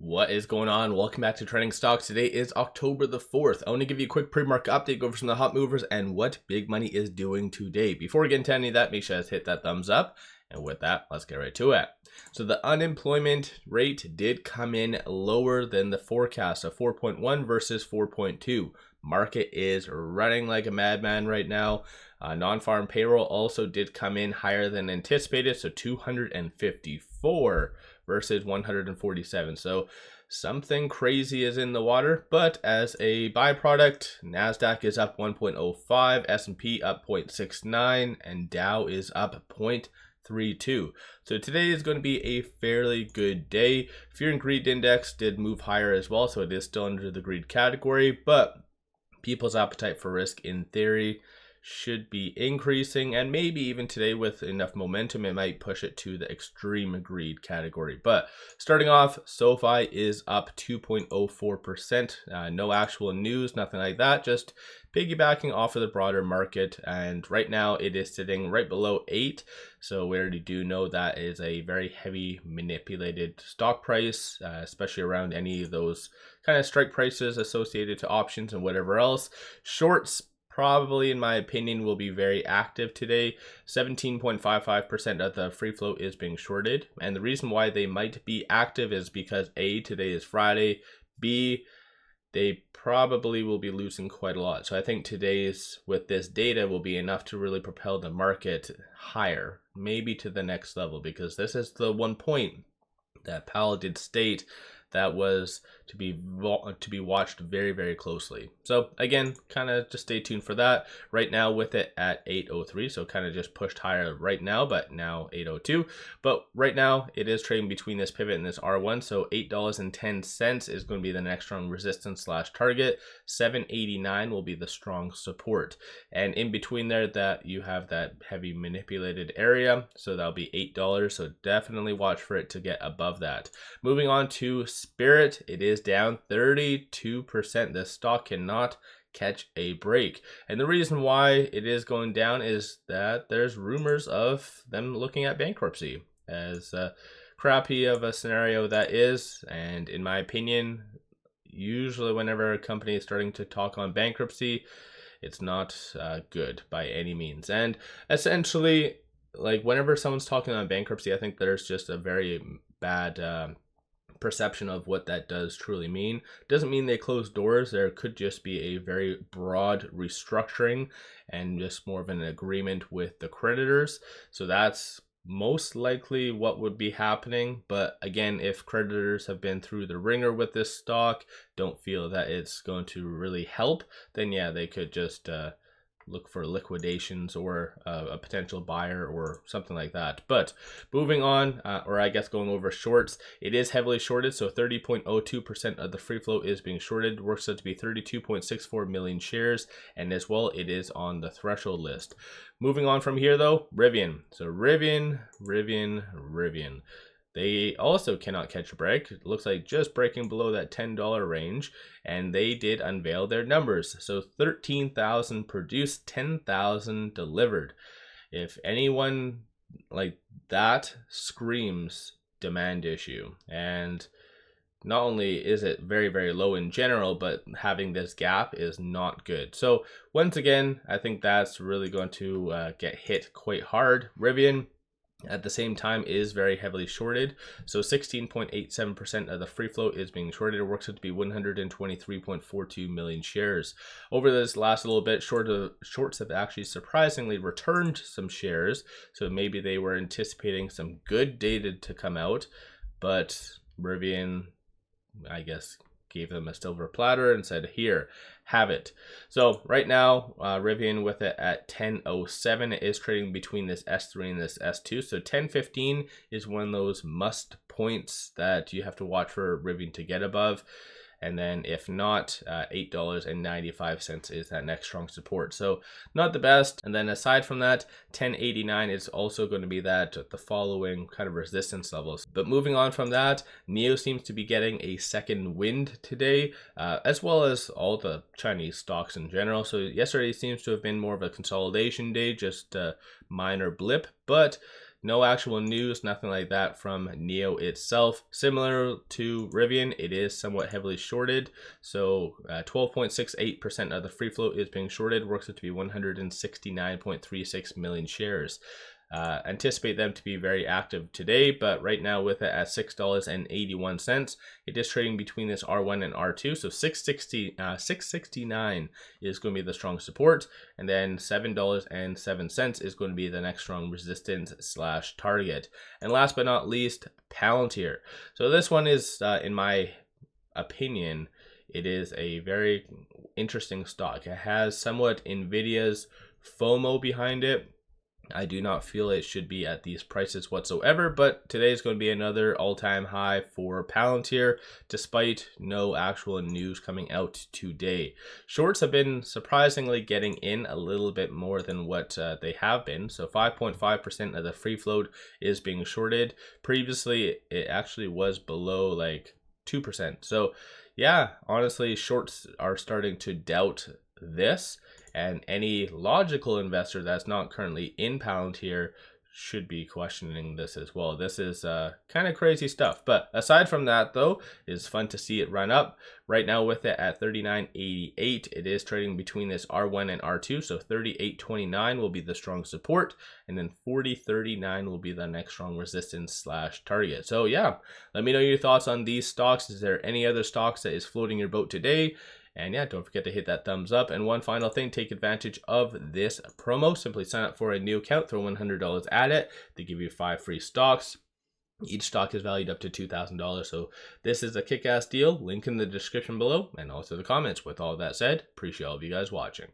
What is going on? Welcome back to Trending Stocks. Today is October the 4th. I want to give you a quick pre-market update, go over some of the hot movers and what big money is doing today. Before we get into any of that, make sure to hit that thumbs up. And with that, let's get right to it. So the unemployment rate did come in lower than the forecast of 4.1 versus 4.2. Market is running like a madman right now. Non-farm payroll also did come in higher than anticipated, so 254 versus 147. So something crazy is in the water, but as a byproduct, NASDAQ is up 1.05, S&P up 0.69, and Dow is up 0.32. So today is going to be a fairly good day. Fear and Greed Index did move higher as well, so it is still under the greed category, but people's appetite for risk in theory should be increasing, and maybe even today with enough momentum it might push it to the extreme greed category. But starting off, SOFI is up 2.04%. No actual news, nothing like that, just piggybacking off of the broader market, and right now it is sitting right below 8. So we already do know that is a very heavy manipulated stock price, especially around any of those kind of strike prices associated to options and whatever else. Shorts probably, in my opinion, will be very active today. 17.55% of the free float is being shorted. And the reason why they might be active is because A, today is Friday. B, they probably will be losing quite a lot. So I think today's, with this data, will be enough to really propel the market higher, maybe to the next level, because this is the one point that Powell did state that was to be watched very, very closely. So again, kind of just stay tuned for that. Right now with it at 803, so kind of just pushed higher right now, but now 802. But right now it is trading between this pivot and this R1, so $8.10 is going to be the next strong resistance slash target. 789 will be the strong support, and in between there that you have that heavy manipulated area, so that'll be $8. So definitely watch for it to get above that. Moving on to Spirit, it is down 32%. This stock cannot catch a break, and the reason why it is going down is that there's rumors of them looking at bankruptcy. As crappy of a scenario that is, and in my opinion, usually whenever a company is starting to talk on bankruptcy, it's not good by any means. And essentially, like, whenever someone's talking on bankruptcy, I think there's just a very bad perception of what that does truly mean. Doesn't mean they close doors. There could just be a very broad restructuring and just more of an agreement with the creditors. So that's most likely what would be happening. But again, if creditors have been through the ringer with this stock, don't feel that it's going to really help, then yeah, they could just look for liquidations or a potential buyer or something like that. But moving on, or I guess going over shorts, it is heavily shorted, so 30.02% of the free float is being shorted. Works out to be 32.64 million shares, and as well it is on the threshold list. Moving on from here though, RIVN. So RIVN. They also cannot catch a break. It looks like just breaking below that $10 range, and they did unveil their numbers. So 13,000 produced, 10,000 delivered. If anyone like that, screams demand issue. And not only is it very, very low in general, but having this gap is not good. So once again, I think that's really going to get hit quite hard. RIVN, at the same time, is very heavily shorted, so 16.87% of the free float is being shorted. It works out to be 123.42 million shares. Over this last little bit, shorts have actually surprisingly returned some shares, so maybe they were anticipating some good data to come out, but RIVN, I guess, gave them a silver platter and said, here, have it. So right now, RIVN with it at 10.07, it is trading between this S3 and this S2. So 10.15 is one of those must points that you have to watch for RIVN to get above. And then if not, $8.95 is that next strong support. So not the best. And then aside from that, 10.89 is also going to be the following kind of resistance levels. But moving on from that, NIO seems to be getting a second wind today, as well as all the Chinese stocks in general. So yesterday seems to have been more of a consolidation day, just a minor blip, but no actual news, nothing like that from NIO itself. Similar to RIVN, it is somewhat heavily shorted. So 12.68% of the free float is being shorted, works out to be 169.36 million shares. Anticipate them to be very active today, but right now with it at $6.81, it is trading between this R1 and R2. So 669 is going to be the strong support, and then $7.07 is going to be the next strong resistance slash target. And last but not least, Palantir. So this one is, in my opinion, it is a very interesting stock. It has somewhat NVIDIA's FOMO behind it. I do not feel it should be at these prices whatsoever, but today is going to be another all-time high for Palantir, despite no actual news coming out today. Shorts have been surprisingly getting in a little bit more than what they have been. So 5.5% of the free float is being shorted. Previously, it actually was below like 2%. So yeah, honestly, shorts are starting to doubt this. And any logical investor that's not currently in Palantir should be questioning this as well. This is kind of crazy stuff. But aside from that, though, it's fun to see it run up. Right now with it at 39.88, it is trading between this R1 and R2. So 38.29 will be the strong support, and then 40.39 will be the next strong resistance slash target. So yeah, let me know your thoughts on these stocks. Is there any other stocks that is floating your boat today? And yeah, don't forget to hit that thumbs up. And one final thing, take advantage of this promo. Simply sign up for a new account, throw $100 at it. They give you 5 free stocks. Each stock is valued up to $2,000. So this is a kick-ass deal. Link in the description below and also the comments. With all that said, appreciate all of you guys watching.